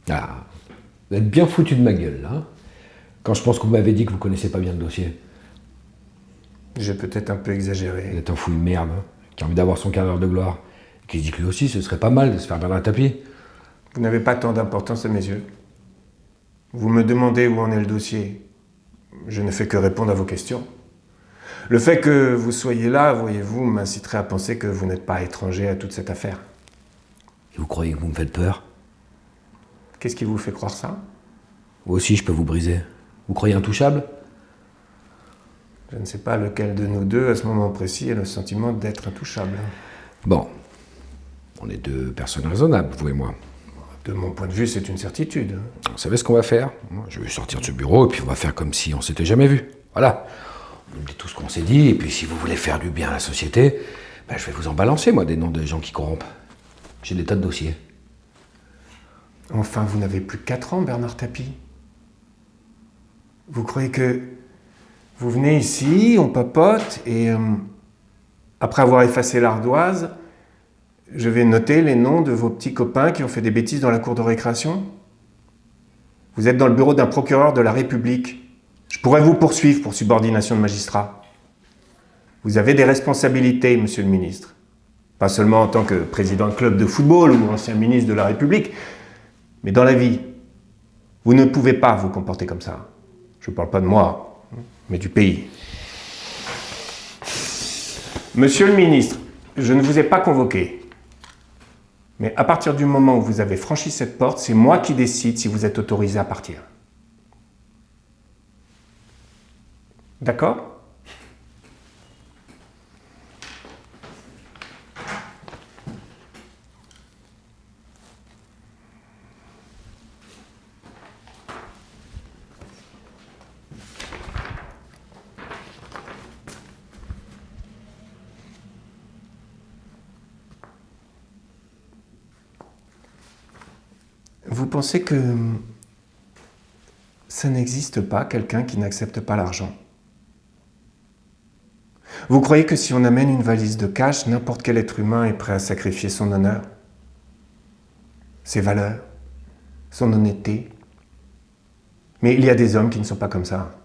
Ah, vous êtes bien foutu de ma gueule, là. Hein, quand je pense que vous m'avez dit que vous connaissez pas bien le dossier. J'ai peut-être un peu Vous exagéré. êtes un fou de merde, hein, qui a envie d'avoir son quart d'heure de gloire. Et qui se dit que lui aussi, ce serait pas mal de se faire perdre un tapis. Vous n'avez pas tant d'importance à mes yeux. Vous me demandez où en est le dossier. Je ne fais que répondre à vos questions. Le fait que vous soyez là, voyez-vous, m'inciterait à penser que vous n'êtes pas étranger à toute cette affaire. Et vous croyez que vous me faites peur? Qu'est-ce qui vous fait croire ça? Vous aussi, je peux vous briser. Vous croyez intouchable? Je ne sais pas lequel de nous deux, à ce moment précis, a le sentiment d'être intouchable. Bon. On est deux personnes raisonnables, vous et moi. De mon point de vue, c'est une certitude. Vous savez ce qu'on va faire? Je vais sortir de ce bureau et puis on va faire comme si on s'était jamais vu. Voilà. On dit tout ce qu'on s'est dit, et puis si vous voulez faire du bien à la société, ben je vais vous en balancer, moi, des noms de gens qui corrompent. J'ai des tas de dossiers. Enfin, vous n'avez plus que 4 ans, Bernard Tapie. Vous croyez que vous venez ici, on papote, et après avoir effacé l'ardoise, je vais noter les noms de vos petits copains qui ont fait des bêtises dans la cour de récréation? Vous êtes dans le bureau d'un procureur de la République. Je pourrais vous poursuivre pour subordination de magistrat. Vous avez des responsabilités, monsieur le ministre. Pas seulement en tant que président de club de football ou ancien ministre de la République, mais dans la vie. Vous ne pouvez pas vous comporter comme ça. Je ne parle pas de moi, mais du pays. Monsieur le ministre, je ne vous ai pas convoqué. Mais à partir du moment où vous avez franchi cette porte, c'est moi qui décide si vous êtes autorisé à partir. D'accord ? Vous pensez que ça n'existe pas, quelqu'un qui n'accepte pas l'argent? Vous croyez que si on amène une valise de cash, n'importe quel être humain est prêt à sacrifier son honneur, ses valeurs, son honnêteté? Mais il y a des hommes qui ne sont pas comme ça.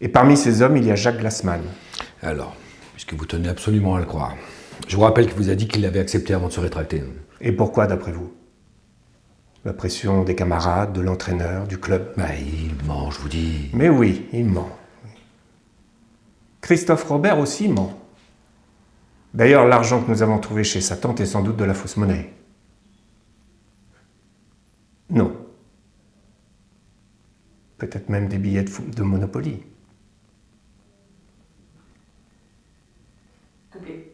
Et parmi ces hommes, il y a Jacques Glassman. Alors, puisque vous tenez absolument à le croire, je vous rappelle qu'il vous a dit qu'il l'avait accepté avant de se rétracter. Et pourquoi, d'après vous? La pression des camarades, de l'entraîneur, du club? Bah, il ment, je vous dis. Mais oui, il ment. Christophe Robert aussi ment. D'ailleurs, l'argent que nous avons trouvé chez sa tante est sans doute de la fausse monnaie. Non. Peut-être même des billets de Monopoly. Coupé.